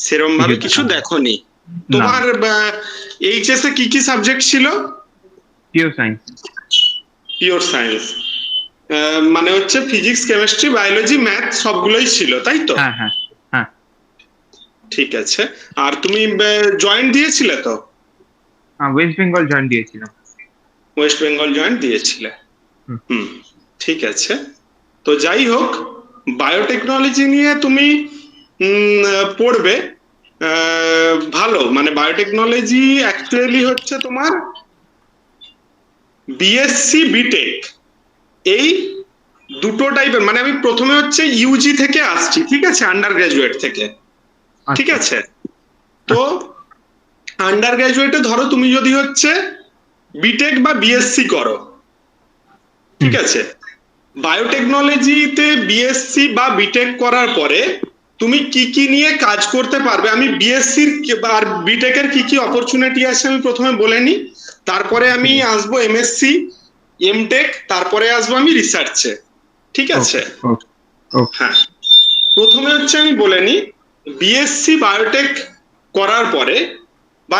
সেরকম ভাবে কিছু দেখোনি। তোমার এইচএস এ কি কি সাবজেক্ট ছিল? Pure science. পিওর সায়েন্স মানে হচ্ছে ফিজিক্স, কেমিস্ট্রি, বায়োলজি, ম্যাথ সবগুলোই ছিল, তাই তো? হ্যাঁ হ্যাঁ হ্যাঁ। ঠিক আছে। আর তুমি জয়েন্ট দিয়েছিলে তো? ওয়েস্ট বেঙ্গল জয়েন্ট দিয়েছিলাম। ওয়েস্ট বেঙ্গল জয়েন্ট দিয়েছিলে। হুম। হুম, ঠিক আছে। তো যাই হোক, বায়োটেকনোলজি নিয়ে তুমি পড়বে। ভালো, মানে বায়োটেকনোলজি অ্যাকচুয়ালি হচ্ছে তোমার বিএসসি বিটেক, এই দুটো টাইপের। মানে আমি প্রথমে হচ্ছে ইউজি থেকে আসছি, ঠিক আছে, আন্ডার গ্রাজুয়েট থেকে, ঠিক আচ্ছা আছে। তো আন্ডার গ্রাজুয়েটে ধরো তুমি যদি হচ্ছে বিটেক বা বিএসসি করো, ঠিক আছে, বায়োটেকনোলজিতে বিএসসি বা বিটেক করার পরে তুমি কি কি নিয়ে কাজ করতে পারবে, আমি বিএসসির আর বিটেক এর কি কি অপরচুনিটি আছে আমি প্রথমে বলে নিই, তারপরে আমি আসবো এমএসসি, এমটেক, তারপরে আসবো আমি রিসার্চে, ঠিক আছে। হ্যাঁ, প্রথমে হচ্ছে আমি বলে নিই, বিএসসি বায়োটেক করার পরে বা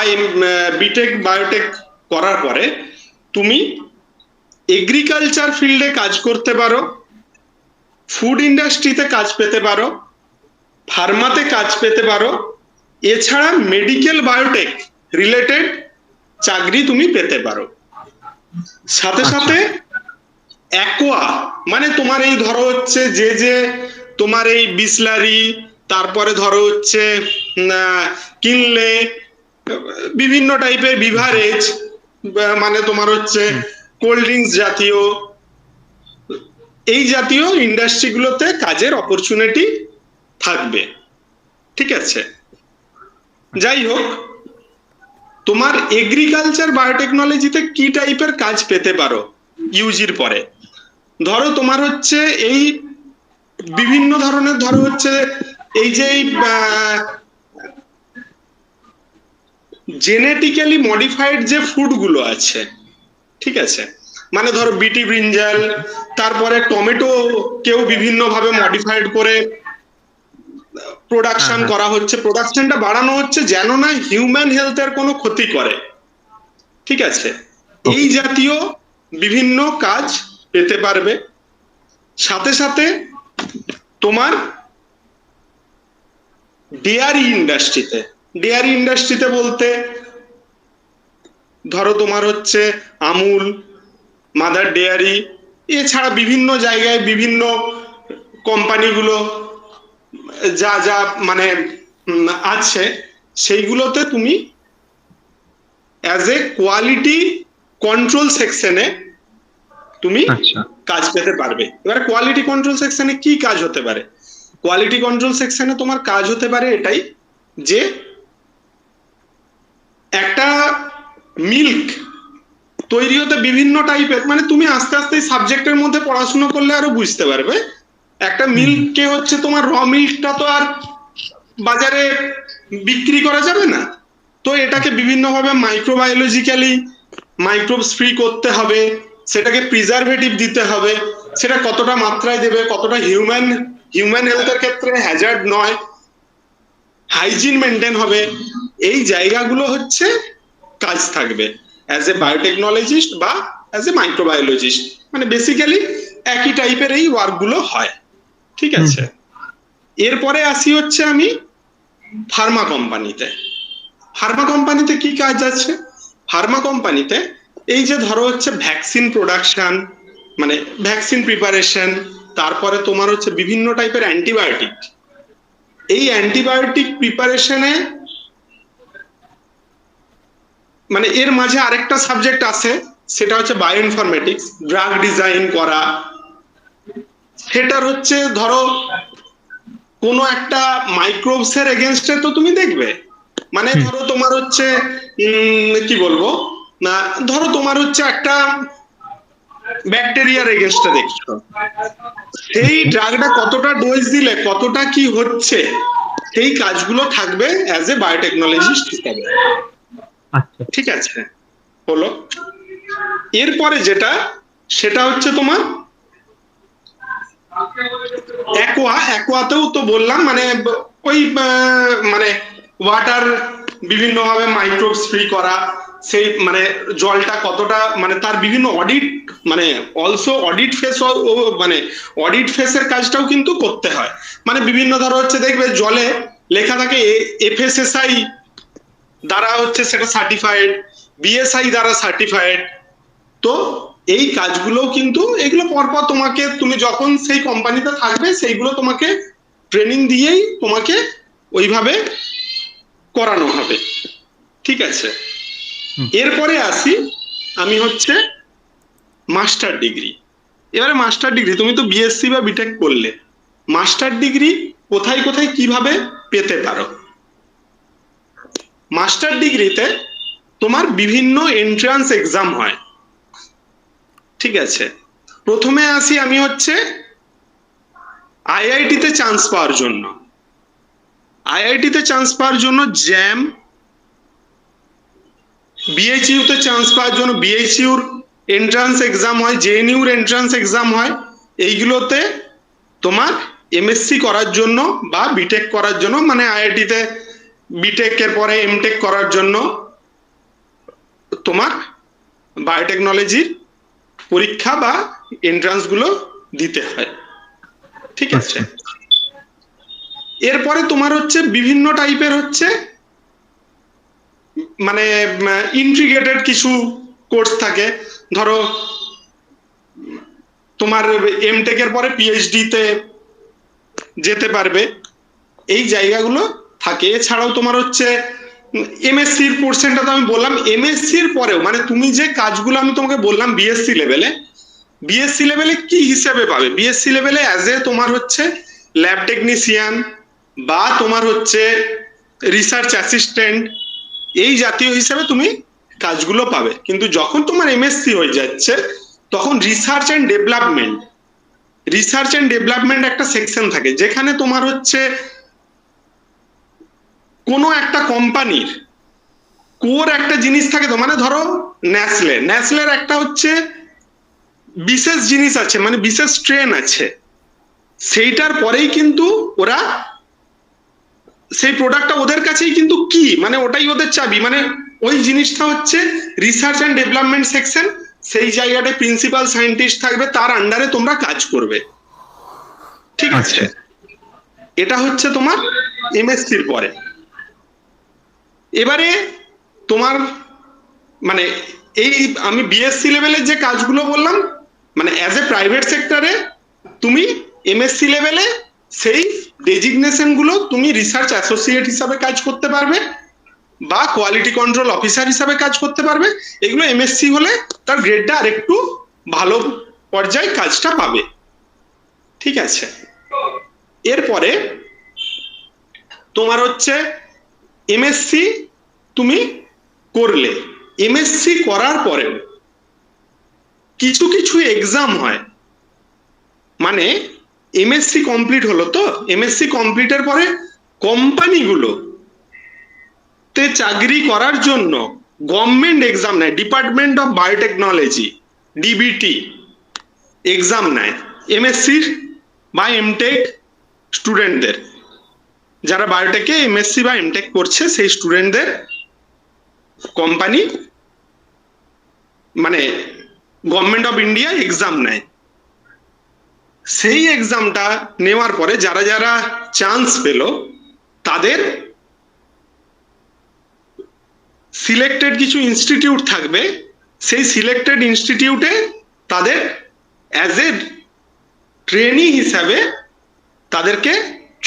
বিটেক বায়োটেক করার পরে তুমি এগ্রিকালচার ফিল্ডে কাজ করতে পারো, ফুড ইন্ডাস্ট্রিতে কাজ পেতে পারো, ফার্মাতে কাজ পেতে পারো, এছাড়া মেডিকেল বায়োটেক রিলেটেড চাকরি তুমি পেতে পারো। সাথে সাথে অ্যাকোয়া, মানে তোমার এই ধরো হচ্ছে যে তোমার এই বিসলারি, তারপরে ধরো হচ্ছে কিনলে বিভিন্ন টাইপের বিভারেজ, মানে তোমার হচ্ছে কোল্ড ড্রিঙ্কস জাতীয়, এই জাতীয় ইন্ডাস্ট্রিগুলোতে কাজের অপরচুনিটি থাকবে, ঠিক আছে। যাই হোক, তোমার এগ্রিকালচার বায়োটেকনোলজিতে কি টাইপের কাজ পেতে পারো ইউজির পরে? ধরো তোমার হচ্ছে এই বিভিন্ন ধরনের, ধরো হচ্ছে এই যে জেনেটিক্যালি মডিফাইড যে ফুড গুলো আছে, ঠিক আছে, মানে ধরো বিটি ব্রিঞ্জাল, তারপরে টমেটো কেউ বিভিন্ন ভাবে মডিফাইড করে প্রোডাকশন করা হচ্ছে, প্রোডাকশনটা বাড়ানো হচ্ছে যেন না হিউম্যান হেলথের কোনো ক্ষতি করে, ঠিক আছে। এই জাতীয় বিভিন্ন কাজ পেতে পারবে। সাথে সাথে তোমার ডেয়ারি ইন্ডাস্ট্রিতে বলতে ধরো তোমার হচ্ছে আমুল, মাদার ডেয়ারি, এছাড়া বিভিন্ন জায়গায় বিভিন্ন কোম্পানিগুলো যা যা মানে আছে, সেইগুলোতে তুমি অ্যাজ এ কোয়ালিটি কন্ট্রোল সেকশনে তুমি কাজ পেতে পারবে। এবার কোয়ালিটি কন্ট্রোল সেকশনে কি কাজ হতে পারে? কোয়ালিটি কন্ট্রোল সেকশনে তোমার কাজ হতে পারে এটাই যে একটা মিল্ক তৈরি হতে বিভিন্ন টাইপের, মানে তুমি আস্তে আস্তে সাবজেক্টের মধ্যে পড়াশোনা করলে আরো বুঝতে পারবে। একটা মিল্ককে হচ্ছে তোমার র মিল্কটা তো আর বাজারে বিক্রি করা যাবে না, তো এটাকে বিভিন্নভাবে মাইক্রোবায়োলজিক্যালি মাইক্রোবস ফ্রি করতে হবে, সেটাকে প্রিজারভেটিভ দিতে হবে, সেটা কতটা মাত্রায় দেবে, কতটা হিউম্যান হেলথের ক্ষেত্রে হ্যাজার্ড নয়, হাইজিন মেনটেন হবে, এই জায়গাগুলো হচ্ছে কাজ থাকবে অ্যাজ এ বায়োটেকনোলজিস্ট বা অ্যাজ এ মাইক্রোবায়োলজিস্ট, মানে বেসিক্যালি একই টাইপের এই ওয়ার্কগুলো হয়, ঠিক আছে। এরপরে আসি হচ্ছে আমি ফার্মা কোম্পানিতে। ফার্মা কোম্পানিতে কি কাজ আছে? ফার্মা কোম্পানিতে এই যে ধরো হচ্ছে ভ্যাকসিন প্রোডাকশন, মানে ভ্যাকসিন প্রিপারেশন, তারপরে তোমার হচ্ছে বিভিন্ন টাইপের অ্যান্টিবায়োটিক, এই অ্যান্টিবায়োটিক প্রিপারেশনে মানে এর মাঝে আরেকটা সাবজেক্ট আছে, সেটা হচ্ছে বায়োইনফরমেটিক্স, ড্রাগ ডিজাইন করা, সেটার হচ্ছে ধরো কোনো একটা মাইক্রোবসের এগেনস্টে তো তুমি দেখবে, মানে ধরো তোমার হচ্ছে কি বলবো না, ধরো তোমার হচ্ছে একটা ব্যাকটেরিয়ার এগেনস্টে দেখছো, সেই ড্রাগটা কতটা ডোজ দিলে কতটা কি হচ্ছে, সেই কাজগুলো থাকবে অ্যাজ এ বায়োটেকনোলজিস্ট হিসাবে, ঠিক আছে, হলো। এরপরে যেটা, সেটা হচ্ছে তোমার অ্যাকোয়াতেও তো বললাম, মানে ওই মানে ওয়াটার বিভিন্নভাবে মাইক্রোবস ফ্রি করা, সেই মানে জলটা কতটা মানে তার বিভিন্ন অডিট, মানে অলসো অডিট ফেস, মানে অডিট ফেসের কাজটাও কিন্তু করতে হয়। মানে বিভিন্ন ধরো হচ্ছে দেখবে জলে লেখা থাকে এফএসএসআই দ্বারা হচ্ছে সেটা সার্টিফাইড, বিএসআই দ্বারা সার্টিফাইড। তো এই কাজগুলো কিন্তু এগুলো পরপর তোমাকে, তুমি যখন সেই কোম্পানিতে থাকবে সেইগুলো তোমাকে ট্রেনিং দিয়েই তোমাকে ওইভাবে করানো হবে। ঠিক আছে, এরপরে আসি আমি হচ্ছে মাস্টার ডিগ্রি। এবারে মাস্টার ডিগ্রি, তুমি তো বিএসসি বা বিটেক করলে, মাস্টার ডিগ্রি কোথায় কোথায় কিভাবে পেতে পারো? মাস্টার ডিগ্রিতে তোমার বিভিন্ন এন্ট্রান্স এক্সাম হয়। ঠিক আছে, প্রথমে আসি আমি হচ্ছে আইআইটিতে চান্স পাওয়ার জন্য। আইআইটিতে চান্স পাওয়ার জন্য জ্যাম, বিএইচইউতে চান্স পাওয়ার জন্য বিএইচইউর এন্ট্রান্স এক্সাম হয়, জেএনইউর এন্ট্রান্স এক্সাম হয়। এইগুলোতে তোমার এমএসসি করার জন্য বা বিটেক করার জন্য, মানে আইআইটিতে বিটেক এর পরে এমটেক করার জন্য তোমার বায়োটেকনোলজির পরীক্ষা বা এন্ট্রান্স গুলো দিতে হয়। ঠিক আছে, এরপরে তোমার হচ্ছে বিভিন্ন টাইপের হচ্ছে মানে ইন্টিগ্রেটেড কিছু কোর্স থাকে। ধরো তোমার এমটেক এর পরে পিএইচডি তে যেতে পারবে, এই জায়গাগুলো থাকে। এছাড়াও তোমার হচ্ছে এমএসসির পোর্শনটা তো আমি বললাম, এমএসসির পরেও মানে তুমি যে কাজগুলো আমি তোমাকে বললাম বিএসসি লেভেলে, বিএসসি লেভেলে কি হিসেবে পাবে? বিএসসি লেভেলে অ্যাজ এ তোমার হচ্ছে ল্যাব টেকনিশিয়ান বা তোমার হচ্ছে রিসার্চ অ্যাসিস্ট্যান্ট, এই জাতীয় হিসেবে তুমি কাজগুলো পাবে। কিন্তু যখন তোমার এমএসসি হয়ে যাচ্ছে তখন research and development, research and development একটা সেকশন থাকে, যেখানে তোমার হচ্ছে কোনো একটা কোম্পানির কোর একটা জিনিস থাকে। তো মানে ধরো নেসলে, নেসলের একটা হচ্ছে বিশেষ জিনিস আছে, মানে বিশেষ ট্রেন আছে, সেইটার পরেই কিন্তু ওরা সেই প্রোডাক্টটা ওদের কাছেই কিন্তু কি, মানে ওটাই ওদের চাবি, মানে ওই জিনিসটা হচ্ছে রিসার্চ অ্যান্ড ডেভেলপমেন্ট সেকশন। সেই জায়গাটায় প্রিন্সিপাল সায়েন্টিস্ট থাকবে, তার আন্ডারে তোমরা কাজ করবে। ঠিক আছে, এটা হচ্ছে তোমার এমএসসির পরে। এবারে তোমার মানে এই আমি বিএসসি লেভেলের যে কাজগুলো বললাম, মানে অ্যাজ এ প্রাইভেট সেক্টরে তুমি এমএসসি লেভেলে সেই ডেজিগনেশন গুলো তুমি রিসার্চ অ্যাসোসিয়েট হিসাবে কাজ করতে পারবে বা কোয়ালিটি কন্ট্রোল অফিসার হিসাবে কাজ করতে পারবে। এগুলো এমএসসি হলে তার গ্রেডটা আরেকটু ভালো পর্যায়ে কাজটা পাবে। ঠিক আছে, এরপরে তোমার হচ্ছে এমএসসি তুমি করলে, এমএসসি করার পরে কিছু কিছু এক্সাম হয়, মানে এমএসসি কমপ্লিট হলো, তো এমএসসি কমপ্লিটের পরে কোম্পানিগুলো তে চাকরি করার জন্য গভর্নমেন্ট এক্সাম নেয়, department of biotechnology DBT exam নেয় এমএসসির বা এমটেক স্টুডেন্টদের। যারা বায়োটেকে এমএসসি বা এমটেক করছে সেই স্টুডেন্টদের কোম্পানি মানে গভর্নমেন্ট অফ ইন্ডিয়া এক্সাম নেয়। সেই এক্সামটা নেওয়ার পরে যারা যারা চান্স পেল তাদের সিলেক্টেড কিছু ইনস্টিটিউট থাকবে, সেই সিলেক্টেড ইনস্টিটিউটে তাদের অ্যাজ এ ট্রেনিং হিসাবে তাদেরকে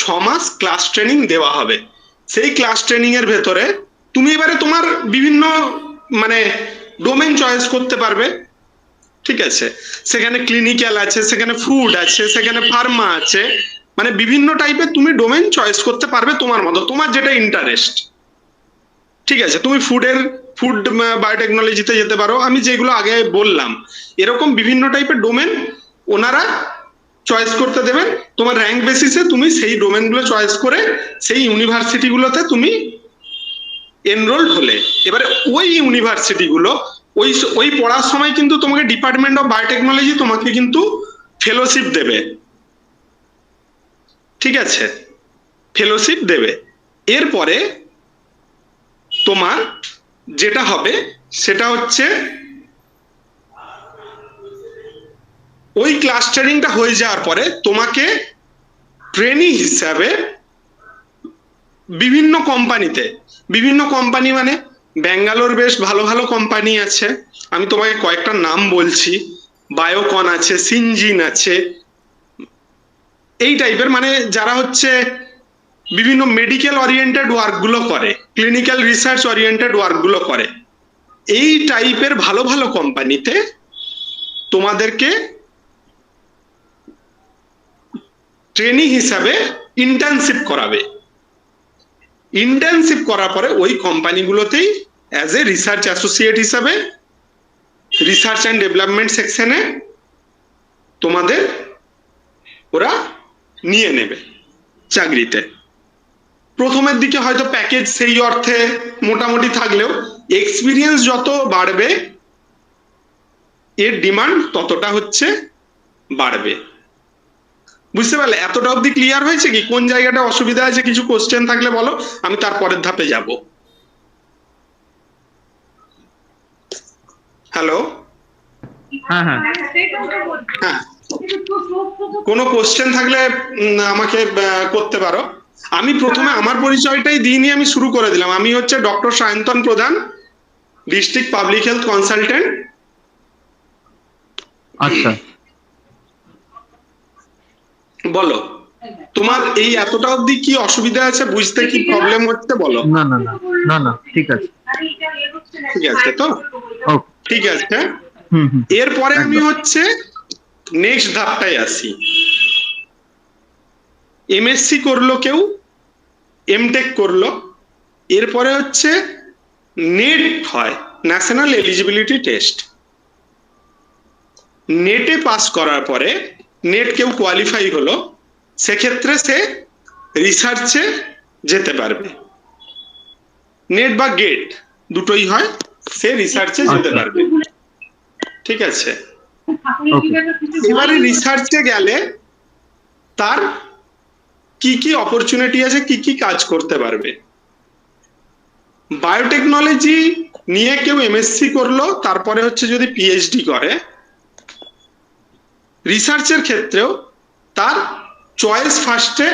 6 মাস ক্লাস ট্রেনিং দেওয়া হবে। সেই ক্লাস ট্রেনিং এর ভেতরে তুমি এবারে তোমার বিভিন্ন মানে ডোমেন চয়েস করতে পারবে। ঠিক আছে, সেখানে ক্লিনিক্যাল আছে, সেখানে ফুড আছে, সেখানে ফার্মা আছে, মানে বিভিন্ন টাইপের তুমি ডোমেন চয়েস করতে পারবে তোমার মতো, তোমার যেটা ইন্টারেস্ট। ঠিক আছে, তুমি ফুড বায়োটেকনোলজিতে যেতে পারো, আমি যেগুলো আগে বললাম এরকম বিভিন্ন টাইপের ডোমেন ওনারা চয়েস করতে দেবেন। তোমার র্যাঙ্ক বেসিসে তুমি সেই ডোমেনগুলো চয়েস করে সেই ইউনিভার্সিটিগুলোতে তুমি এনরোলড হলে, এবারে ওই ইউনিভার্সিটিগুলো ওই ওই পড়ার সময় কিন্তু তোমাকে ডিপার্টমেন্ট অফ বায়োটেকনোলজি তোমাকে কিন্তু ফেলোশিপ দেবে। ঠিক আছে, ফেলোশিপ দেবে। এরপরে তোমার যেটা হবে সেটা হচ্ছে ওই ক্লাস্টারিংটা হয়ে যাওয়ার পরে তোমাকে ট্রেনি হিসাবে বিভিন্ন কোম্পানি মানে ব্যাঙ্গালোর বেশ ভালো ভালো কোম্পানি আছে, আমি তোমাকে কয়েকটা নাম বলছি। বায়োকন আছে, সিনজিন আছে, এই টাইপের, মানে যারা হচ্ছে বিভিন্ন মেডিকেল ওরিয়েন্টেড ওয়ার্কগুলো করে, ক্লিনিক্যাল রিসার্চ ওরিয়েন্টেড ওয়ার্কগুলো করে, এই টাইপের ভালো ভালো কোম্পানিতে তোমাদেরকে ট্রেনি হিসাবে ইন্টার্নশিপ করাবে। ইন্টার্নশিপ করার পরে ওই কোম্পানিগুলোতেই অ্যাজ এ রিসার্চ অ্যাসোসিয়েট হিসাবে রিসার্চ অ্যান্ড ডেভেলপমেন্ট সেকশনে তোমাদের ওরা নিয়ে নেবে চাকরিতে। প্রথমের দিকে হয়তো প্যাকেজ সেই অর্থে মোটামুটি থাকলেও এক্সপিরিয়েন্স যত বাড়বে এর ডিমান্ড ততটা হচ্ছে বাড়বে। বুঝতে পারলে? এতটা অবধি ক্লিয়ার হয়েছে কি? কোন জায়গাটা অসুবিধা আছে? কিছু কোশ্চেন থাকলে বলো, আমি তারপরের ধাপে যাব। হ্যালো, হ্যাঁ হ্যাঁ হ্যাঁ, কোনো কোশ্চেন থাকলে আমাকে করতে পারো। আমি প্রথমে আমার পরিচয়টাই দিয়ে নিয়ে আমি শুরু করে দিলাম। আমি হচ্ছে ডক্টর সায়ন্তন প্রধান, ডিস্ট্রিক্ট পাবলিক হেলথ কনসালটেন্ট। আচ্ছা, বলো, তোমার এই এতটা অবধি কি অসুবিধা আছে? বুঝতে কি প্রবলেম হচ্ছে বলো। না না না না না ঠিক আছে, ঠিক আছে তো? ওকে, ঠিক আছে। হুম। এরপরে আমি একদম। হচ্ছে নেক্সট ধাপটায় আসি। এমএসসি করলো কেউ, এমটেক করলো, এরপরে হচ্ছে নেট হয়, ন্যাশনাল এলিজিবিলিটি টেস্ট। নেটে পাস করার পরে, নেট কেউ কোয়ালিফাই হলো, সেক্ষেত্রে সে রিসার্চে যেতে পারবে। নেট বা গেট দুটোই হয়, সে রিসার্চে যেতে পারবে। ঠিক আছে। এবারে রিসার্চে গেলে তার কি কি অপরচুনিটি আছে, কি কি কাজ করতে পারবে। বায়োটেকনোলজি নিয়ে কেউ এমএসসি করলো, তারপরে হচ্ছে যদি পিএইচডি করে, রিসার্চের ক্ষেত্রেও তার চয়েস ফার্স্টে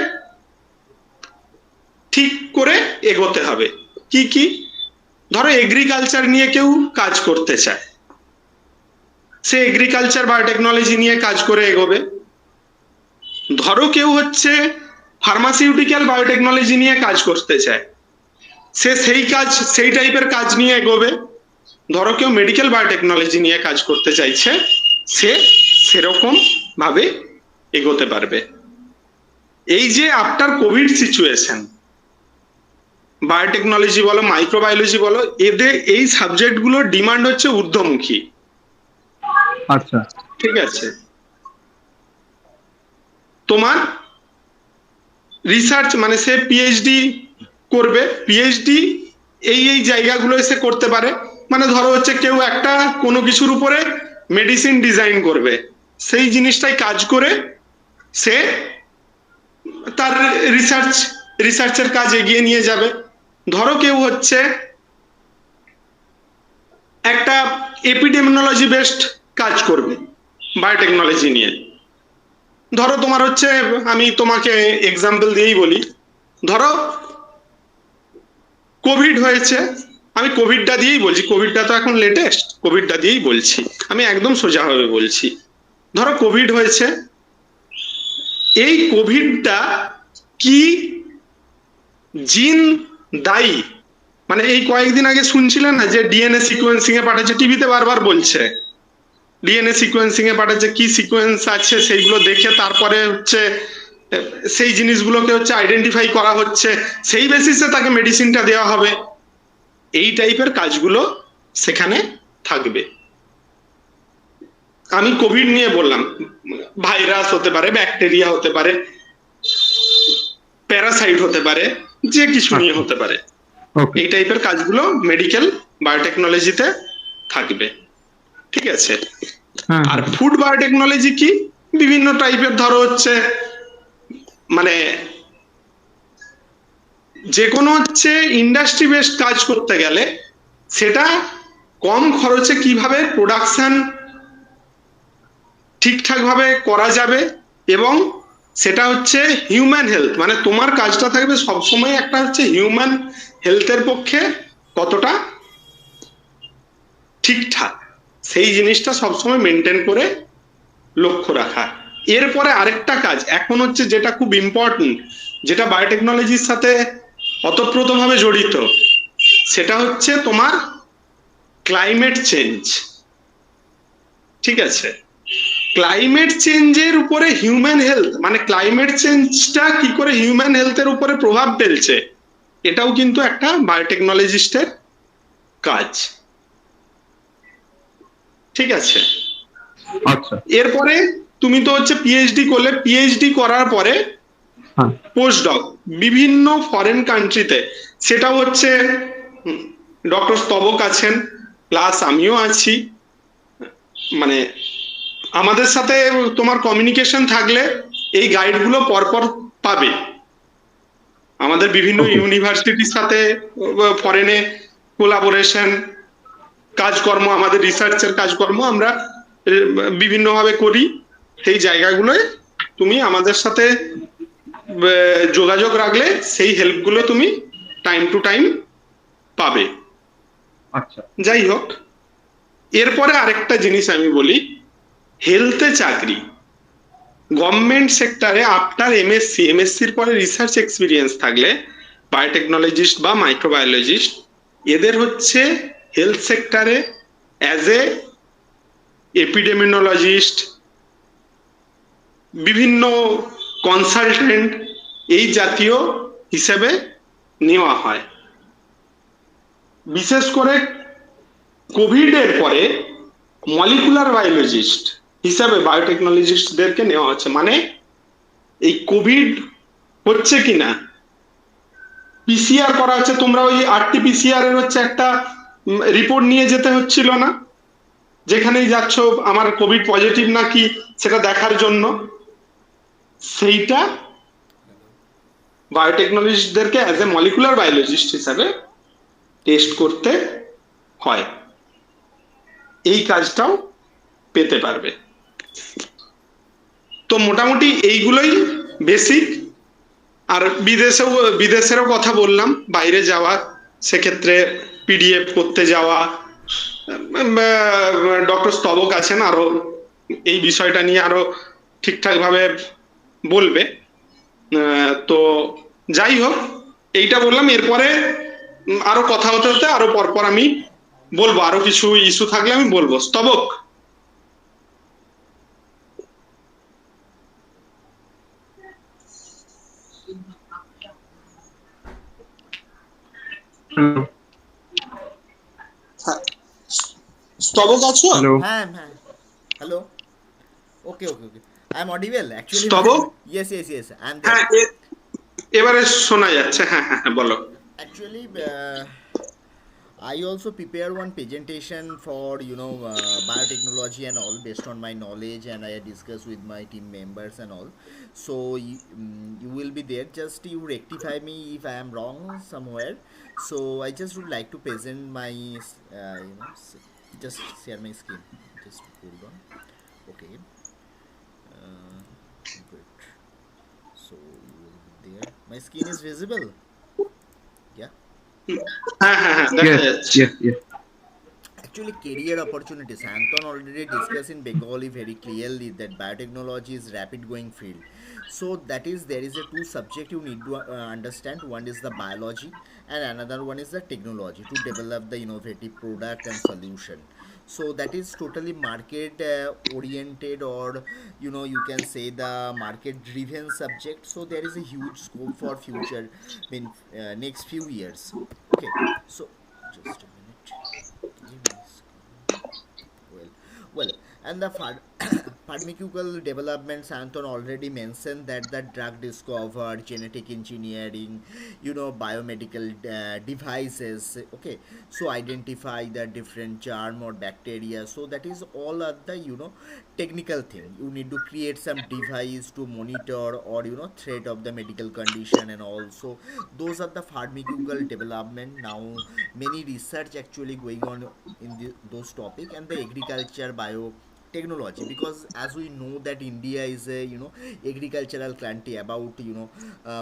ঠিক করে এগোতে হবে। কি কি? ধরো এগ্রিকালচার নিয়ে কেউ কাজ করতে চায়, সে এগ্রিকালচার বায়োটেকনোলজি নিয়ে কাজ করে এগোবে। ধরো কেউ হচ্ছে ফার্মাসিউটিক্যাল বায়োটেকনোলজি নিয়ে কাজ করতে চায়, সে সেই টাইপের কাজ নিয়ে এগোবে। ধরো কেউ মেডিকেল বায়োটেকনোলজি নিয়ে কাজ করতে চাইছে, সে সেরকম ভাবে এগোতে পারবে। এই যে আফটার কোভিড সিচুয়েশন, বায়োটেকনোলজি বলো, মাইক্রোবায়োলজি বলো, এদের এই সাবজেক্টগুলোর ডিমান্ড হচ্ছে ঊর্ধ্বমুখী। আচ্ছা, ঠিক আছে। তোমার রিসার্চ মানে সে পিএইচডি করবে, পিএইচডি এই জায়গাগুলো এসে করতে পারে। মানে ধরো হচ্ছে কেউ একটা কোনো কিছুর উপরে মেডিসিন ডিজাইন করবে, সেই জিনিসটাই কাজ করে সে তার রিসার্চের কাজ এগিয়ে নিয়ে যাবে। ধরো কেউ হচ্ছে একটা এপিডেমিওলজি বেসড কাজ করবে বায়োটেকনোলজি নিয়ে। ধরো তোমার হচ্ছে, আমি তোমাকে এক্সাম্পল দিয়েই বলি, ধরো কোভিড হয়েছে, আমি কোভিডটা দিয়েই বলছি, কোভিডটা তো এখন লেটেস্ট, কোভিডটা দিয়েই বলছি, আমি একদম সোজাভাবে বলছি। ধরো কোভিড হয়েছে, এই কোভিডটা কি জিন দায়ী, মানে এই কয়েকদিন আগে শুনছিলেন না যে ডিএনএ সিকোয়েন্সিং এ পাঠাচ্ছে, টিভিতে বারবার বলছে ডিএনএ সিকোয়েন্সিং এ পাঠাচ্ছে, কি সিকোয়েন্স আছে সেইগুলো দেখে তারপরে হচ্ছে সেই জিনিসগুলোকে হচ্ছে আইডেন্টিফাই করা হচ্ছে, সেই বেসিসে তাকে মেডিসিনটা দেওয়া হবে। এই টাইপের কাজগুলো সেখানে থাকবে। আমি কোভিড নিয়ে বললাম, ভাইরাস হতে পারে, ব্যাকটেরিয়া হতে পারে, প্যারাসাইট হতে পারে, যে কিছু নিয়ে হতে পারে। এই টাইপের কাজগুলো মেডিকেল বায়োটেকনোলজিতে থাকবে। ঠিক আছে। আর ফুড বায়োটেকনোলজি কি? বিভিন্ন টাইপের, ধরো হচ্ছে মানে যে কোনো হচ্ছে ইন্ডাস্ট্রি বেসড কাজ করতে গেলে সেটা কম খরচে কিভাবে প্রোডাকশন ঠিকঠাক ভাবে করা যাবে, এবং সেটা হচ্ছে হিউম্যান হেলথ, মানে তোমার কাজটা থাকবে সবসময় একটা হচ্ছে হিউম্যান হেলথের পক্ষে কতটা ঠিকঠাক, সেই জিনিসটা সবসময় মেনটেন করে লক্ষ্য রাখা। এরপরে আরেকটা কাজ এখন হচ্ছে যেটা খুব ইম্পর্টেন্ট, যেটা বায়োটেকনোলজির সাথে ওতপ্রোতভাবে জড়িত, সেটা হচ্ছে তোমার ক্লাইমেট চেঞ্জ। ঠিক আছে, ক্লাইমেট চেঞ্জের উপরে হিউম্যান হেলথ, মানে ক্লাইমেট চেঞ্জটা কি করে হিউম্যান হেলথের উপরে প্রভাব ফেলছে, এটাও কিন্তু একটা বায়োটেকনোলজিস্টের কাজ। ঠিক আছে, আচ্ছা। এরপরে তুমি তো হচ্ছে পিএইচডি করলে, পিএইচডি করার পরে হ্যাঁ। পোস্টডক বিভিন্ন ফরেন কান্ট্রিতে, সেটাও হচ্ছে ডক্টর স্তবক আছেন, প্লাস আমিও আছি, মানে আমাদের সাথে তোমার কমিউনিকেশন থাকলে এই গাইডগুলো পরপর পাবে। আমাদের বিভিন্ন Okay. ইউনিভার্সিটির সাথে ফরেনে কোলাবোরেশন কাজকর্ম, আমাদের রিসার্চের কাজকর্ম আমরা বিভিন্নভাবে করি। সেই জায়গাগুলোয় তুমি আমাদের সাথে যোগাযোগ রাখলে সেই হেল্পগুলো তুমি টাইম টু টাইম পাবে। আচ্ছা। যাই হোক, এরপরে আরেকটা জিনিস আমি বলি, হেলথে চাকরি গভর্নমেন্ট সেক্টরে আফটার এমএসসি, এমএসসির পরে রিসার্চ এক্সপিরিয়েন্স থাকলে বায়োটেকনোলজিস্ট বা মাইক্রোবায়োলজিস্ট, এদের হচ্ছে হেলথ সেক্টরে অ্যাজ এ এপিডেমিনোলজিস্ট, বিভিন্ন কনসালটেন্ট এই জাতীয় হিসেবে নেওয়া হয়। বিশেষ করে কোভিড এর পরে মলিকুলার বায়োলজিস্ট হিসাবে বায়োটেকনোলজিস্টদেরকে নেওয়া হচ্ছে, মানে এই কোভিড হচ্ছে কিনা পিসিআর করা হচ্ছে। তোমরা ওই আরটিপিসিআর এর হচ্ছে একটা রিপোর্ট নিয়ে যেতে হচ্ছিল না, যেখানেই যাচ্ছ আমার কোভিড পজিটিভ নাকি সেটা দেখার জন্য, সেইটা বায়োটেকনোলজিস্টদেরকে অ্যাজ এ মলিকুলার বায়োলজিস্ট হিসাবে টেস্ট করতে হয়। এই কাজটাও পেতে পারবে। তো মোটামুটি এইগুলোই বেসিক। আর বিদেশেরও কথা বললাম, বাইরে যাওয়া, সেক্ষেত্রে পিডিএফ করতে যাওয়া, ডক্টর স্তবক আছেন আরো এই বিষয়টা নিয়ে আরো ঠিকঠাক ভাবে বলবে। তো যাই হোক, এইটা বললাম। এরপরে আরো কথা হতে হতে আরো পরপর আমি বলবো, আরো কিছু ইস্যু থাকলে আমি বলবো। স্তবক। Hello. স্তবক আছো? Hello. হ্যাঁ। Hello. Okay. I'm audible actually. স্তবক? Yes. I'm হ্যাঁ, there. এবারে শোনা যাচ্ছে। হ্যাঁ, বলো। Actually, I also prepare one presentation for biotechnology and all based on my knowledge, and I discuss with my team members and all. So you will be there. Just you rectify me if I am wrong somewhere. So I just would like to present my just share my screen. Just hold on. Okay. Good. So you will be there. My screen is visible. Yeah. হ্যাঁ, দেখা Yes. যাচ্ছে। Yes. Actually, career opportunities. Anton already discussed in Bengali very clearly that biotechnology is rapid growing field. So that is there is a two subject you need to understand. One is the biology and another one is the technology to develop the innovative product and solution. So that is totally market oriented, or you can say the market driven subject. So there is a huge scope for future in next few years. Okay, so just a minute. Well, and the pharmaceutical developments, Anton already mentioned that the drug discovery, genetic engineering, biomedical devices, okay, so identify the different germ or bacteria. So that is all are the, technical thing. You need to create some device to monitor or, threat of the medical condition, and also those are the pharmaceutical development. Now many research actually going on in those topic, and the agriculture bio technology, because as we know that India is a, agricultural country. About,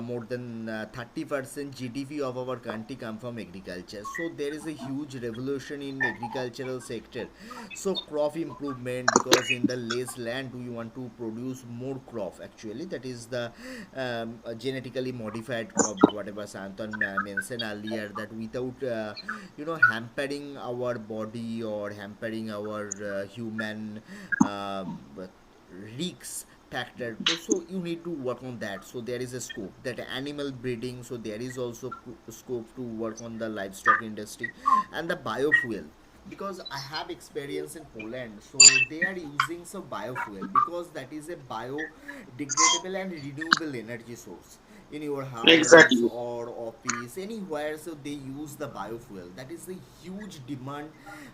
more than 30% GDP of our country come from agriculture. So there is a huge revolution in agricultural sector. So crop improvement, because in the less land we want to produce more crop, actually that is the genetically modified crop, whatever Santan mentioned earlier, that without hampering our body or hampering our human uh, risks factor. So you need to work on that. So there is a scope that animal breeding, so there is also scope to work on the livestock industry and the biofuel, because I have experience in Poland. So they are using some biofuel, because that is a biodegradable and renewable energy source in your house Exactly. or office, anywhere. So they use the biofuel. That is a huge demand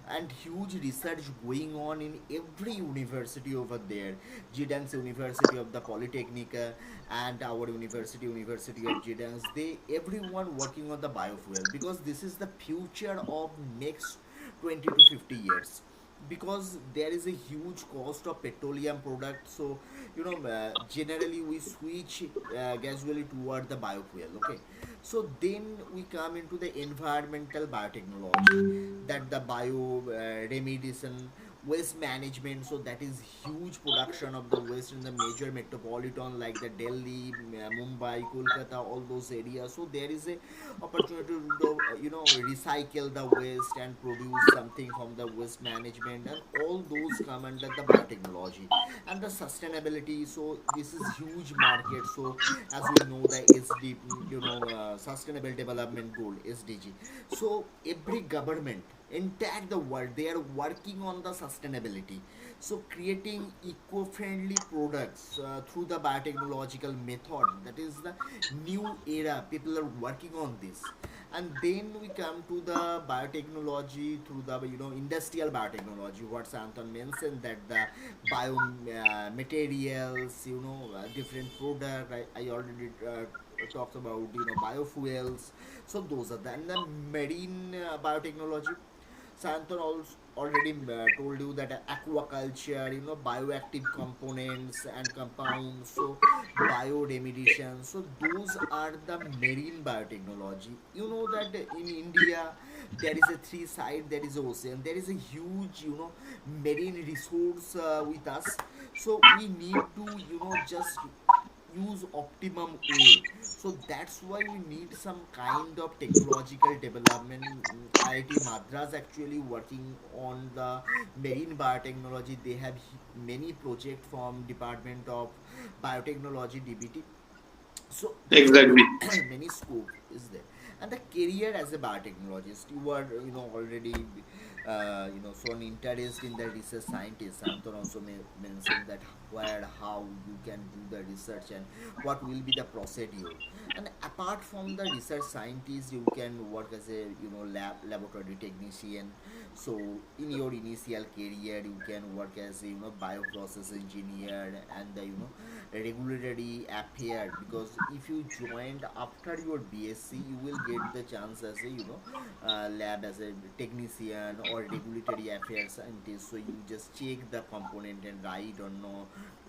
and huge research going on in every university over there. Gdansk University of the Polytechnic, and our university of Gdansk, they everyone working on the biofuel, because this is the future of next 20 to 50 years, because there is a huge cost of petroleum product. So generally we switch gradually toward the biofuel, okay. So then we come into the environmental biotechnology, that the bio remediation, waste management. So that is huge production of the waste in the major metropolitan like the Delhi, Mumbai, Kolkata, all those areas. So there is a opportunity to do, recycle the waste and produce something from the waste management, and all those come under the biotechnology and the sustainability. So this is huge market. So as we know the sustainable development goal, SDG. So every government entire the world, they are working on the sustainability. So creating eco-friendly products through the biotechnological method, that is the new era. People are working on this. And then we come to the biotechnology through the, industrial biotechnology, what Santon mentioned, that the bio materials, different product. I already talked about, biofuels. So those are the, and the marine biotechnology. Santon also already told you that aquaculture, bioactive components and compounds, so bioremediation. So those are the marine biotechnology. You know that in India there is a three side, there is ocean, there is a huge, marine resource with us. So we need to, just use optimum way. So that's why we need some kind of technological development. IIT Madras actually working on the marine biotechnology. They have many project from Department of Biotechnology, DBT. So there's a Exactly. many scope is there. And the career as a biotechnologist, you are, already shown interest in the research scientist. Anton also mentioned that where, how you can do the research and what will be the procedure. And apart from the research scientist, you can work as a, laboratory technician. So in your initial career you can work as a, bioprocess engineer and the, regulatory affair, because if you joined after your BSc, you will get the chance as a, lab as a technician or regulatory affairs scientist. So you just check the component and write or no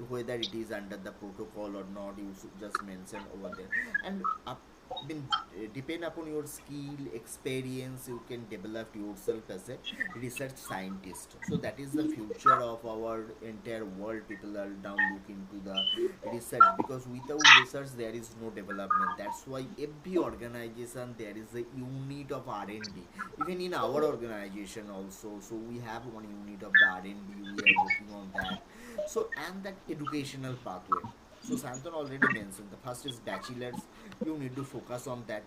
whether it is under the protocol or not. You should just mention over there. And depend upon your skill experience, you can develop yourself as a research scientist. So that is the future of our entire world. People are now looking to the research, because without research there is no development. That's why every organization there is a unit of R&D. Even in our organization also, so we have one unit of the R&D. We are working on that. So and that educational pathway. So Santon already mentioned the first is bachelor's. You need to focus on that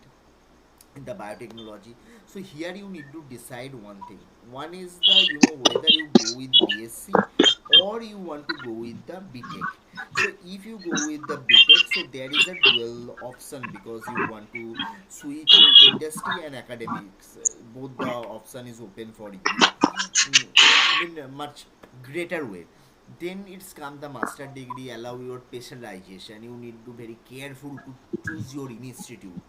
in the biotechnology. So here you need to decide one thing. One is the, whether you go with BSc or you want to go with the BTech. So if you go with the BTech, so there is a dual option because you want to switch in industry and academics. Both the option is open for you. Mm, I mean, a much greater way. Then it's come the master degree, allow your specialization. You need to very careful to choose your institute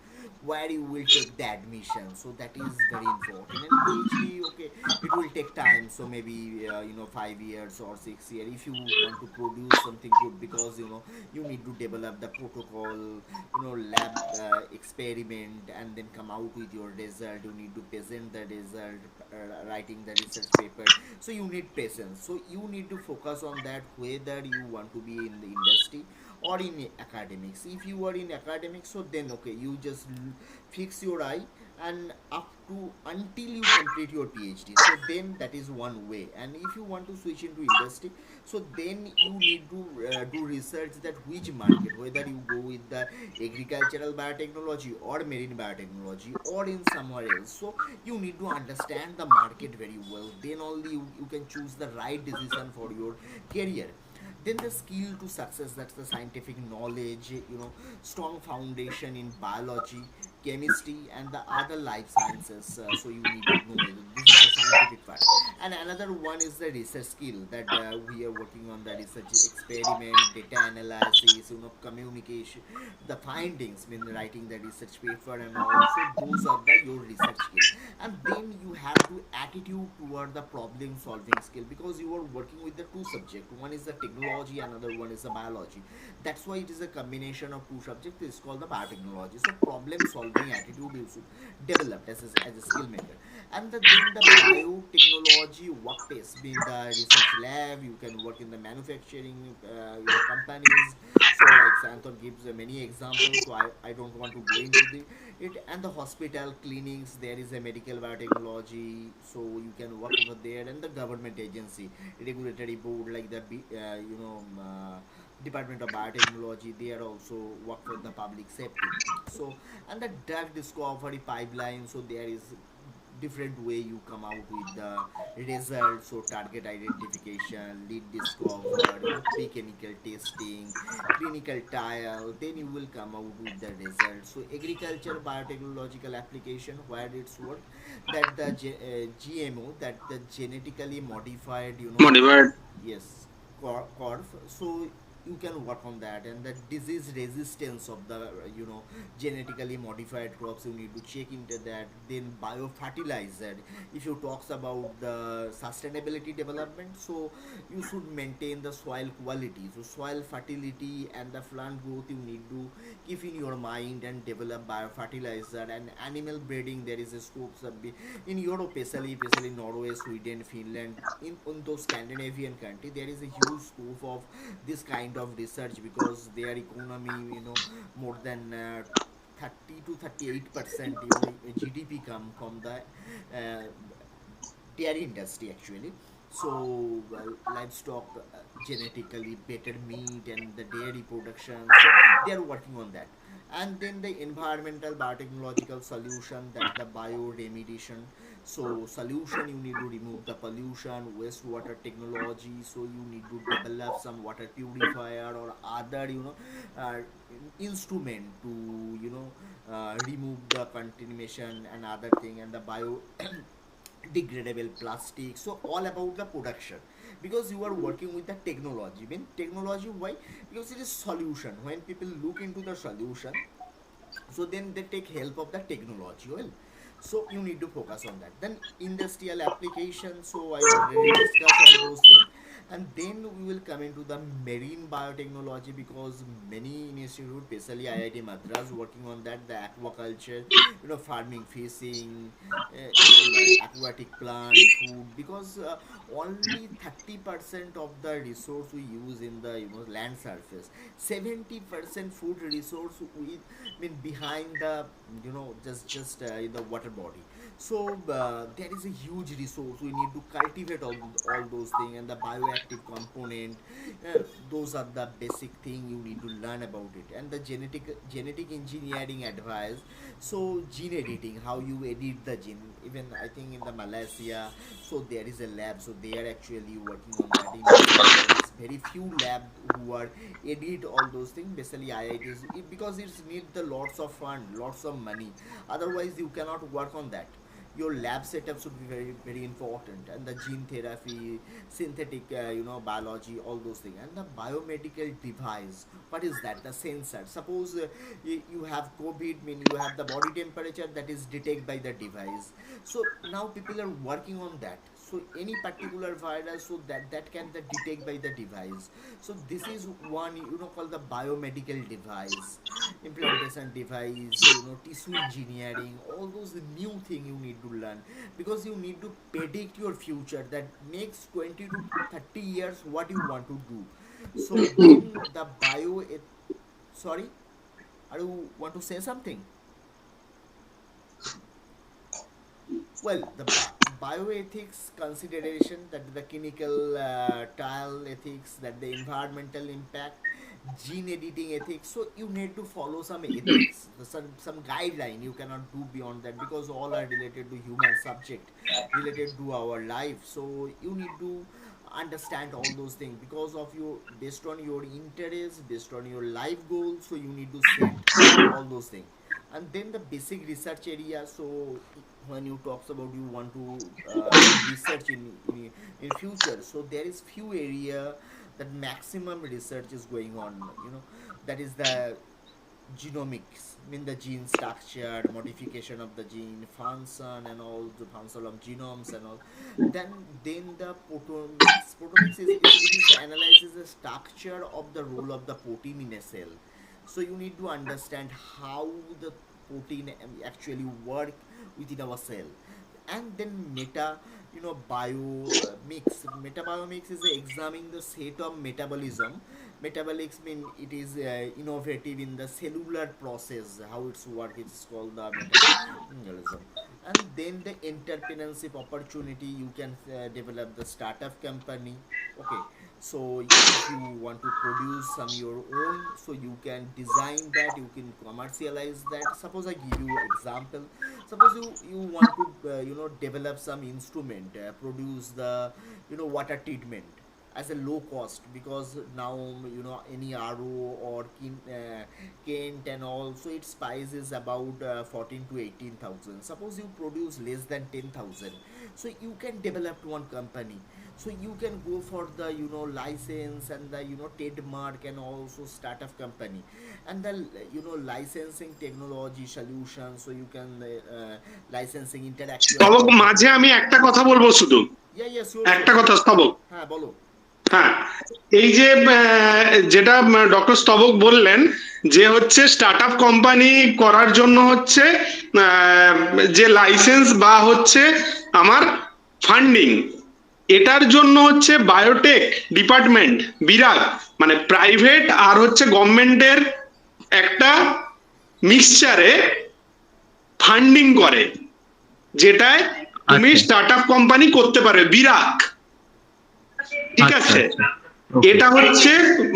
where you will take the admission. So that is very important. And PhD, okay, it will take time. So maybe 5 years or 6 years if you want to produce something good, because you need to develop the protocol, lab experiment, and then come out with your result. You need to present the result, writing the research paper. So you need patience. So you need to focus on that, whether you want to be in the industry or in academics. If you are in academics, so then okay, you just fix your eye and up to until you complete your PhD. So then that is one way. And if you want to switch into industry, so then you need to do research that which market, whether you go with the agricultural biotechnology or marine biotechnology or in somewhere else. So you need to understand the market very well. Then only you can choose the right decision for your career. Then the skill to success, that's the scientific knowledge, strong foundation in biology, chemistry, and the other life sciences. So you need to know it. This is the scientific part. And another one is the research skill that we are working on, the research experiment, data analysis, communication, the findings when writing the research paper and all. So those are the your research skill. And then you have to attitude toward the problem solving skill, because you are working with the two subject. One is the technology, another one is the biology. That's why it is a combination of two subjects. It's called the biotechnology. So problem solving attitude you should develop as a skill maker. And then the biotechnology workplace, being the research lab, you can work in the manufacturing companies. So like Santhor gives many examples, so I don't want to go into the it. And the hospital clinics, there is a medical biotechnology, so you can work over there. And the government agency, regulatory board like the Department of Biotechnology, they are also work for the public safety. So, and the drug discovery pipeline, so there is different way you come out with the results. So target identification, lead discover, preclinical testing, clinical trial, then you will come out with the results. So agriculture biotechnological application, where it's work, that the GMO, that the genetically modified, Modified. yes, corf. So you can work on that. And the disease resistance of the genetically modified crops, you need to check into that. Then biofertilizer, if you talks about the sustainability development, so you should maintain the soil quality, so soil fertility and the plant growth you need to keep in your mind and develop biofertilizer. And animal breeding, there is a scope in Europe, especially Norway, Sweden, Finland, in those Scandinavian country, there is a huge scope of this kind of research, because their economy, more than 30 to 38%, GDP come from the dairy industry actually. So livestock, genetically better meat and the dairy production, so they are working on that. And then the environmental biotechnological solution, that the bioremediation. So solution, you need to remove the pollution, wastewater technology, so you need to develop some water purifier or other uh, instrument to remove the contamination and other thing. And the bio degradable plastic. So all about the production, because you are working with the technology. Mean technology, why? Because it is solution. When people look into the solution, so then they take help of the technology. Well, so you need to focus on that. Then industrial application, so I already discussed all those things. And then we will come into the marine biotechnology, because many institutes, especially IIT Madras, working on that, the aquaculture, farming, fishing, aquatic plant, food, because only 30% of the resource we use in the land surface, 70% food resource we mean behind the just in the water body. So there is a huge resource, we need to cultivate all those things. And the bio reactive component. Those are the basic thing you need to learn about it. And the genetic engineering advice, so gene editing, how you edit the gene. Even I think in the Malaysia, so there is a lab, so they are actually working on that. In India there is very few lab who are edit all those things, basically IITs, because it's need the lots of fund, lots of money, otherwise you cannot work on that. Your lab setup should be very very important, and the gene therapy, synthetic biology, all those things. And the biomedical device, what is that? The sensor. Suppose you have COVID, mean you have the body temperature that is detected by the device. So now people are working on that, so any particular virus, so that can the detect by the device. So this is one called the biomedical device, implantation device, tissue engineering, all those new thing you need to learn, because you need to predict your future, that next 20 to 30 years what you want to do. So then the sorry, are you want to say something? Well, the bioethics consideration, that the clinical trial ethics, that the environmental impact, gene editing ethics. So you need to follow some ethics, some guideline. You cannot do beyond that, because all are related to human subject, related to our life. So you need to understand all those things, because of you, based on your interest, based on your life goals. So you need to set all those things. And then the basic research area, so when you talks about you want to do research in future, so there is few area that maximum research is going on, that is the genomics, mean the gene structure, modification of the gene function, and all the function of genomes and all. Then the proteomics is it is the analysis the structure of the role of the protein in a cell. So you need to understand how the protein actually work within our cell. And then bio mix. Metabiomics is examining the state of metabolism. Metabolics mean it is innovative in the cellular process, how it's work. It's called the metabolism. And then the entrepreneurship opportunity, you can develop the startup company. Okay, so if you want to produce some your own, so you can design that, you can commercialize that. Suppose I give you example. Suppose you want to develop some instrument, produce the water treatment as a low cost, because now any RO or Kent and all, so its price is about 14 to 18,000. Suppose you produce less than 10,000, so you can develop one company. So you can go for the license and the trademark, and also startup company. And the licensing technology solution, so you can licensing intellectual স্তবক, property. মাঝে আমি একটা কথা বলবো শুধু, Yeah, yeah, sure, একটা sure. কথা স্তবক। হ্যাঁ বলো। হ্যাঁ, এই যে যেটা ডক্টর স্তবক বললেন, যে হচ্ছে স্টার্টআপ কোম্পানি করার জন্য হচ্ছে যে লাইসেন্স বা হচ্ছে আমার ফান্ডিং, এটার জন্য হচ্ছে বায়োটেক ডিপার্টমেন্ট বিরাট, মানে প্রাইভেট আর হচ্ছে গভর্নমেন্টের একটা মিক্সচারে ফান্ডিং করে, যেটায় তুমি আচ্ছা। স্টার্টআপ কোম্পানি করতে পারবে বিরাট। ঠিক আচ্ছা, আছে, আচ্ছা। Okay. এটা হচ্ছে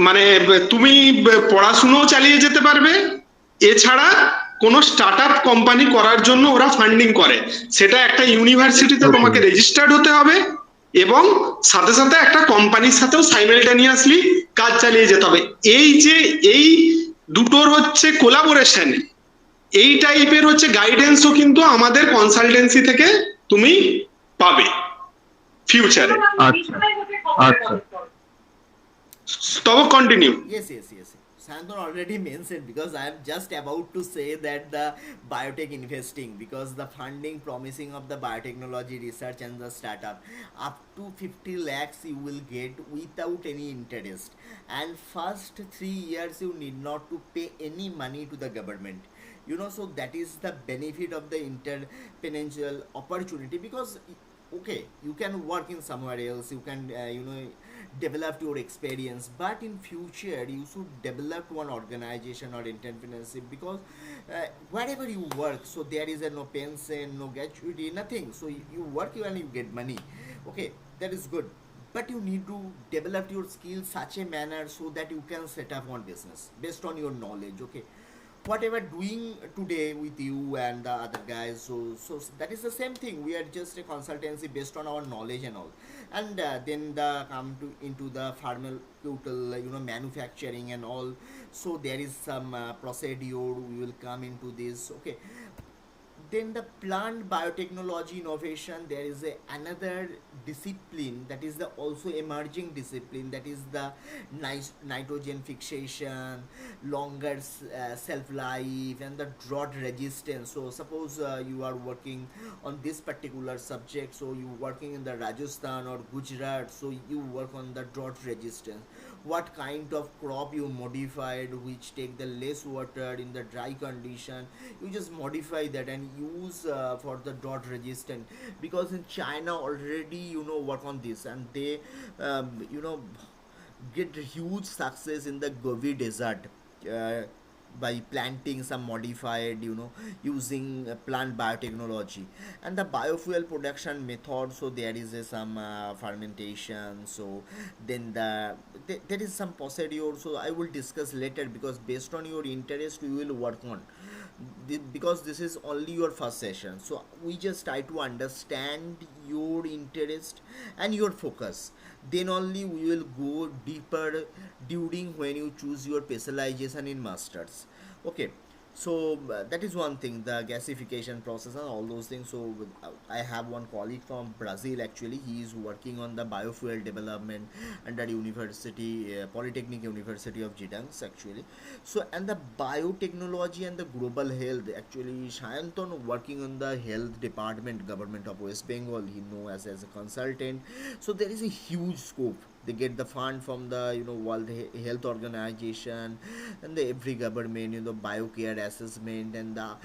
মানে তুমি পড়াশুনোও চালিয়ে যেতে পারবে, এছাড়া কোন স্টার্টআপ কোম্পানি করার জন্য ওরা ফান্ডিং করে। সেটা একটা ইউনিভার্সিটিতে Okay. তোমাকে রেজিস্টার্ড হতে হবে, এবং সাথে সাথে একটা কোম্পানির সাথেও সাইমালটেনিয়াসলি কাজ চালিয়ে যেতে হবে। এই যে এই দুটোর হচ্ছে কোলাবোরেশন, এই টাইপের হচ্ছে গাইডেন্সও কিন্তু আমাদের কনসালটেন্সি থেকে তুমি পাবে ফিউচারে। আচ্ছা, আচ্ছা। তবে continue. Yes, yes, yes. Sandor already mentioned, because I am just about to say that the biotech investing, because the funding promising of the biotechnology research and the startup, up to 50 lakhs you will get without any interest, and first 3 years you need not to pay any money to the government. So that is the benefit of the entrepreneurial opportunity, because okay, you can work in somewhere else, you can develop your experience, but in future you should develop one organization or entrepreneurship, because wherever you work, so there is no pension, no gratuity, nothing. So you work and you get money. Okay, that is good, but you need to develop your skills such a manner so that you can set up one business based on your knowledge. Okay, whatever doing today with you and the other guys, so that is the same thing. We are just a consultancy based on our knowledge and all. And then the come to into the pharmaceutical, manufacturing and all. So there is some procedure we will come into this. Okay, then the plant biotechnology innovation, there is another discipline that is the also emerging discipline, that is the nitrogen fixation, longer shelf life, and the drought resistance. So suppose you are working on this particular subject, so you working in the Rajasthan or Gujarat, so you work on the drought resistance. What kind of crop you modified which take the less water in the dry condition, you just modify that and use for the drought resistant. Because in China already work on this, and they get huge success in the Gobi Desert, uh, by planting some modified, using plant biotechnology and the biofuel production method. So there is some fermentation. So then there is some procedure, so I will discuss later, because based on your interest we will work on because this is only your first session. So we just try to understand your interest and your focus, then only we will go deeper during when you choose your specialization in masters. Okay, so that is one thing, the gasification process and all those things. So I have one colleague from Brazil, actually he is working on the biofuel development under university, Polytechnic University of Jidangs actually. So and the biotechnology and the global health, actually Shayanton working on the health department, government of West Bengal, he know as a consultant. So there is a huge scope. They get the fund from the World Health Organization and the every government, biocare assessment and the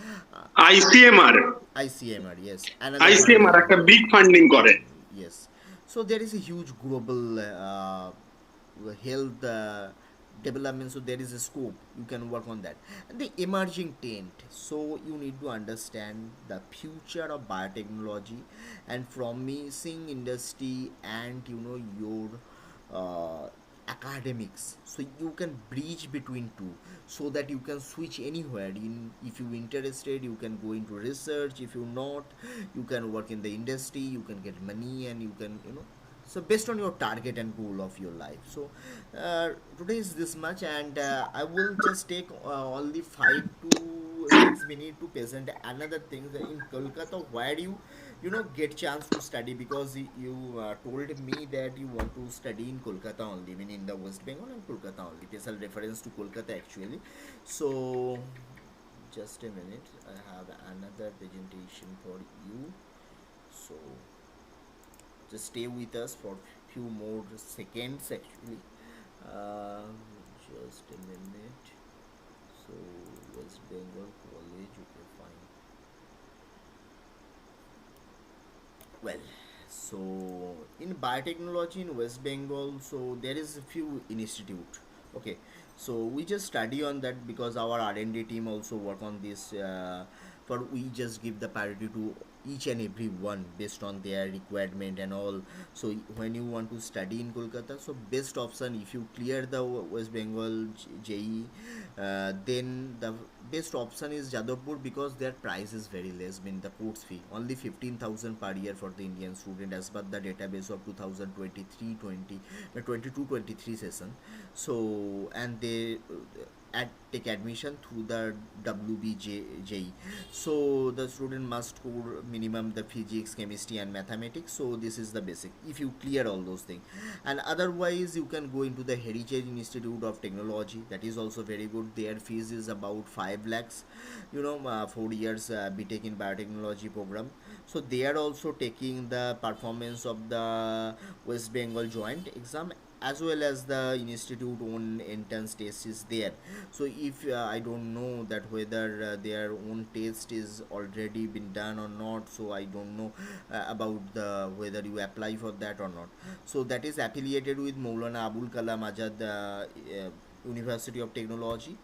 ICMR, ICMR, yes, another ICMR funding. একটা big funding করে। Yes, so there is a huge global health development, so there is a scope you can work on that. And the emerging trend, so you need to understand the future of biotechnology and promising industry and your academics, so you can bridge between two, so that you can switch anywhere in. If you interested, you can go into research. If you not, you can work in the industry, you can get money, and you can so based on your target and goal of your life. So today is this much, and I will just take only 5 to 6 minutes to present another thing that in Kolkata where you get chance to study, because you told me that you want to study in Kolkata only, I mean in the West Bengal and Kolkata only, special reference to Kolkata actually. So just a minute, I have another presentation for you. So just stay with us for few more seconds actually. uh, just a minute. So West Bengal College, okay, fine. Well, so in biotechnology in West Bengal, so there is a few institute. Okay, so we just study on that because our R&D team also work on this. For we just give the priority to each and every one based on their requirement and all. So when you want to study in Kolkata, so best option, if you clear the West Bengal JE, then the best option is Jadavpur, because their price is very less. I mean the course fee only 15,000 per year for the Indian student as per the database of 2023-22 session. So and they take admission through the WBJE. So the student must score minimum the physics, chemistry and mathematics. So this is the basic, if you clear all those things. And otherwise you can go into the Heritage Institute of Technology, that is also very good. Their fees is about 5 lakhs, 4 years BTech in biotechnology program. So they are also taking the performance of the West Bengal joint exam, as well as the institute own entrance test is there. So if I don't know that whether their own test is already been done or not, so I don't know about the whether you apply for that or not. So that is affiliated with Maulana Abul Kalam Azad University of Technology.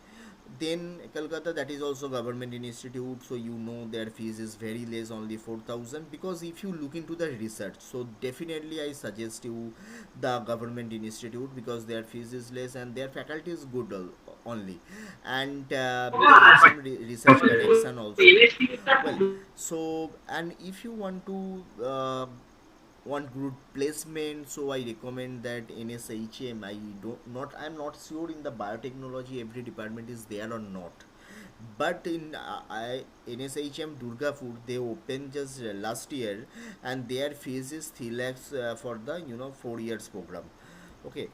Then Kolkata, that is also government institute, so you know their fees is very less, only 4,000. Because if you look into the research, so definitely I suggest you the government institute, because their fees is less and their faculty is good only, and they have some research connection also. Well, so and if you want to want good placement, so I recommend that NSHM. I'm not sure in the biotechnology every department is there or not, but in NSHM Durgapur, they opened just last year, and their fees is 3 lakhs for the 4 years program. Okay,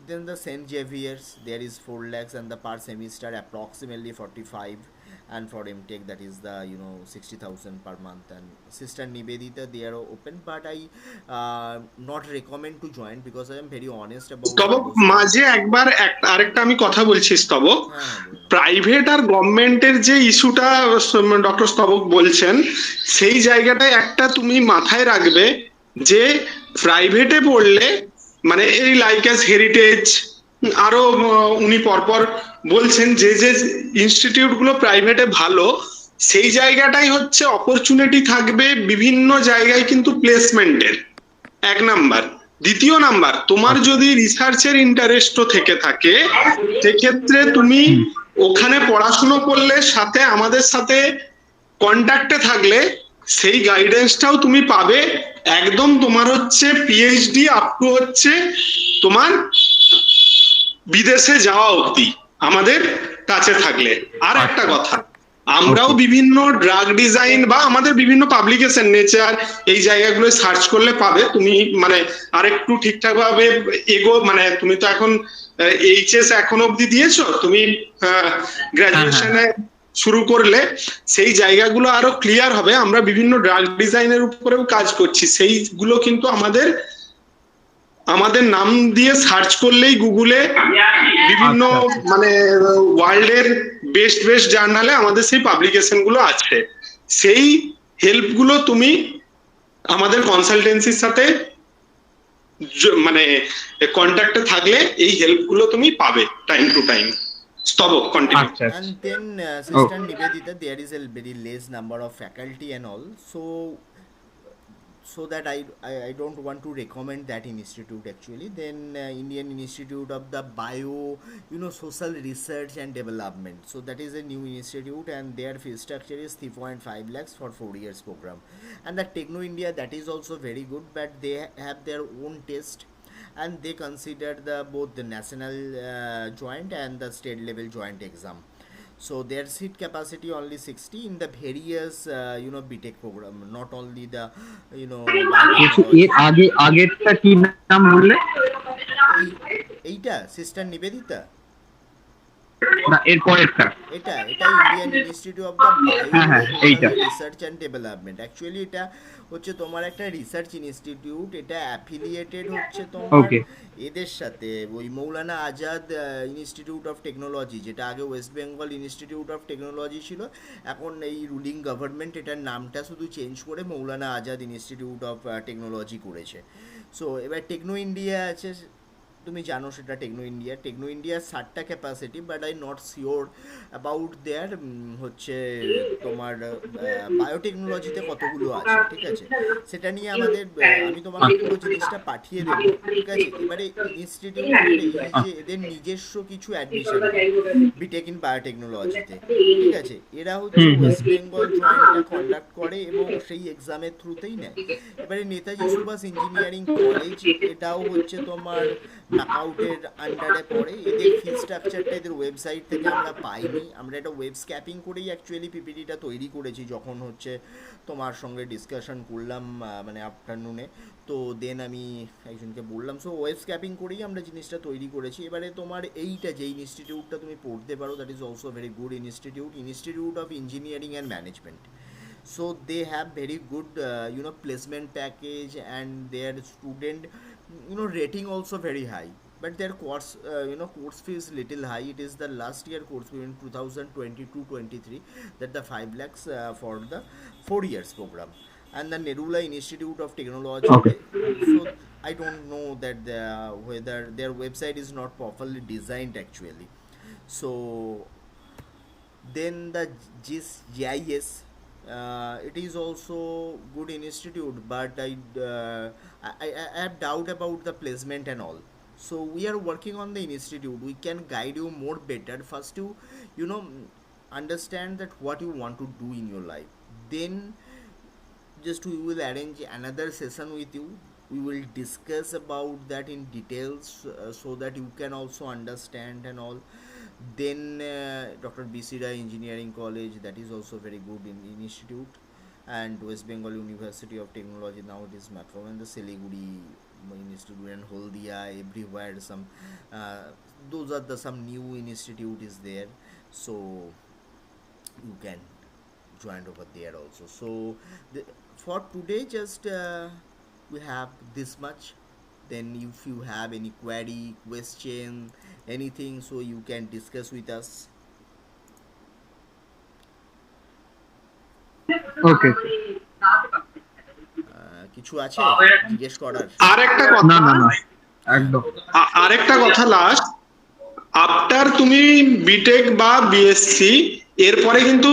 then the St. Xavier's, there is 4 lakhs, and the per semester approximately 45, and for MTech that is the 60,000 per month. And Sister Nivedita, they are open, but I not recommend to join, because I am very honest about স্তবক, those things. মাঝে একবার আরেকটা আমি কথা বলছি স্তবক, হ্যাঁ হ্যাঁ বলুন। Private আর গভর্নমেন্টের যে ইস্যুটা ডক্টর স্তবক বলছেন, সেই জায়গাটায় একটা তুমি মাথায় রাখবে যে প্রাইভেটে পড়লে মানে এই লাইক অ্যাজ হেরিটেজ, আরো উনি পরপর বলছেন যে যে ইনস্টিটিউট গুলো প্রাইভেটে ভালো, সেই জায়গাটাই হচ্ছে অপরচুনিটি থাকবে বিভিন্ন জায়গায় কিন্তু প্লেসমেন্টের, এক নাম্বার। দ্বিতীয় নাম্বার, তোমার যদি রিসার্চের ইন্টারেস্টও থেকে থাকে, সেক্ষেত্রে তুমি ওখানে পড়াশুনো করলে সাথে আমাদের সাথে কন্ট্যাক্টে থাকলে সেই গাইডেন্সটাও তুমি পাবে, একদম তোমার হচ্ছে পিএইচডি আপ টু হচ্ছে তোমার বিদেশে যাওয়া অবধি আমাদের কাছে থাকলে। আর একটা কথা, আমরাও বিভিন্ন ড্রাগ ডিজাইন বা আমাদের বিভিন্ন পাবলিকেশন, নেচার, এই জায়গাগুলো সার্চ করলে পাবে। তুমি মানে আরেকটু ঠিকঠাক ভাবে মানে তুমি তো এখন এইচএস এখন অবধি দিয়েছো, তুমি গ্রাজুয়েশনে শুরু করলে সেই জায়গাগুলো আরো ক্লিয়ার হবে। আমরা বিভিন্ন ড্রাগ ডিজাইনের উপরেও কাজ করছি, সেইগুলো কিন্তু আমাদের নাম দিয়ে সার্চ করলেই গুগলে বিভিন্ন মানে ওয়ার্ল্ডের বেস্ট জার্নালে আমাদের সেই পাবলিকেশন গুলো আছে। সেই হেল্প গুলো তুমি আমাদের কনসালটেন্সির সাথে মানে কন্ট্যাক্টে থাকলে এই হেল্প গুলো তুমি পাবে টাইম টু টাইম। স্তবক, continue. And then Sister Nivedita, there is a very less number of faculty and all, so that I don't want to recommend that institute actually. Then Indian Institute of the Social Research and Development, so that is a new institute, and their fee structure is 3.5 lakhs for 4 years program. And the Techno India, that is also very good, but they have their own test, and they consider both the national joint and the state level joint exam. So their seat capacity only 60 in the various BTech program, not only the এর আগেরটা কি নাম বললে? এইটা sister Nivedita, না এর পরেরটা এটা Indian institute of the research and development. Actually এটা হচ্ছে তোমার একটা রিসার্চ ইনস্টিটিউট, এটা অ্যাফিলিয়েটেড হচ্ছে তোমার এদের সাথে, ওই মৌলানা আজাদ ইনস্টিটিউট অফ টেকনোলজি, যেটা আগে West Bengal institute of technology ছিল, এখন এই রুলিং গভর্নমেন্ট এটার নামটা শুধু চেঞ্জ করে Maulana Azad institute of technology করেছে। সো এবার টেকনো ইন্ডিয়া আছে, তুমি জানো সেটা টেকনো ইন্ডিয়ার 60টা ক্যাপাসিটি, but I not sure about their হচ্ছে তোমার বায়োটেকনোলজিতে কতগুলো আছে, ঠিক আছে? সেটা নিয়ে আমি তোমাকে পুরো জিনিসটা পাঠিয়ে দেবো, ঠিক আছে? এবারে ইনস্টিটিউটের এই যে এদের নিজস্ব কিছু অ্যাডমিশন বিটেক ইন বায়োটেকনোলজিতে, ঠিক আছে? এরা হচ্ছে ওয়েস্ট বেঙ্গল জয়েন্টটা কন্ডাক্ট করে এবং সেই এক্সামের থ্রুতেই নেয়। এবারে নেতাজি সুভাষ ইঞ্জিনিয়ারিং কলেজ, এটাও হচ্ছে তোমার নাকআউটের আন্ডারে পড়ে। এদের ফি স্ট্রাকচারটা এদের ওয়েবসাইট থেকে আমরা পাইনি, আমরা এটা ওয়েব স্ক্যাপিং করেই অ্যাকচুয়ালি পিপিটিটা তৈরি করেছি, যখন হচ্ছে তোমার সঙ্গে ডিসকাশন করলাম মানে আফটারনুনে, তো দেন আমি একজনকে বললাম, সো ওয়েব স্ক্যাপিং করেই আমরা জিনিসটা তৈরি করেছি। এবারে তোমার এইটা যে ইনস্টিটিউটটা তুমি পড়তে পারো, that is also very good institute of engineering and management. So they have very good placement package, and their student rating also very high, but their course course fee is little high. It is the last year course fee in 2022-23, that the 5 lakhs for the 4 years program. And the Nerula Institute of Technology, so I don't know that whether their website is not properly designed actually. So Then the GIS, it is also good institute, but I have doubt about the placement and all. So we are working on the institute. We can guide you more better. First, you know understand that what you want to do in your life. Then just we will arrange another session with you. We will discuss about that in details, so that you can also understand and all. Then Dr. BC Rai Engineering College, that is also very good in institute. And West Bengal University of Technology, now it is Metro, and the Siliguri Institute, and Holdia, everywhere some those are the some new institute is there. So you can join over there also. So for today, just we have this much. Then if you have any query, question, anything, so you can discuss with us. ওকে। কিছু আছে জিজ্ঞেস করার? আর একটা না কথা, না না, একদম। আরেকটা কথা লাস্ট, আফটার তুমি বিটেক বা বিএসসি এরপরে কিন্তু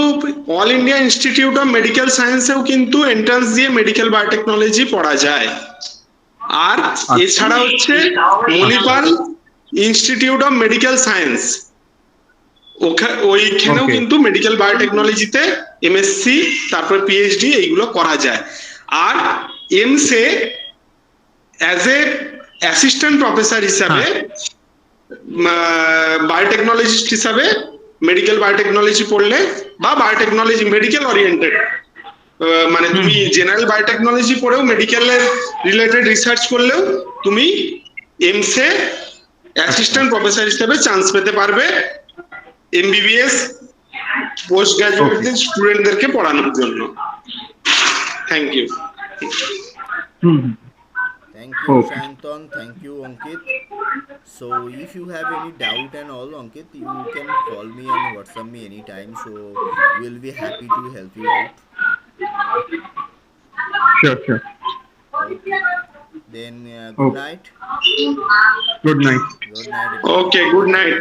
all India institute of medical সায়েন্সেও কিন্তু এন্ট্রান্স দিয়ে মেডিকেল বায়োটেকনোলজি পড়া যায়। আর এছাড়া হচ্ছে Manipal institute of medical science, ওইখানেও Okay. কিন্তু মেডিকেল বায়োটেকনোলজিতে এমএসসি তারপর পিএইচডি এইগুলো করা যায়। আর এমসে অ্যাজ এ অ্যাসিস্ট্যান্ট প্রফেসর হিসাবে বায়োটেকনোলজিস্ট হিসাবে মেডিকেল বায়োটেকনোলজি পড়লে বা বায়োটেকনোলজি মেডিকেল ওরিয়েন্টেড, মানে তুমি জেনারেল বায়োটেকনোলজি পড়েও মেডিকেলের রিলেটেড রিসার্চ করলেও তুমি এমসে অ্যাসিস্ট্যান্ট প্রফেসর হিসেবে চান্স পেতে পারবে এমবিবিএস পোস্ট গ্রাজুয়েট স্টুডেন্টদেরকে পড়ানোর জন্য। Thank you. Hmm. Thank you, Okay. Shanton. Thank you, Ankit. So, if you have any doubt and all, Ankit, you can call me and WhatsApp me anytime. So, we'll be happy to help you out. Sure sure. Okay. Then, good Okay. night. Good night. Good night. Okay, good night.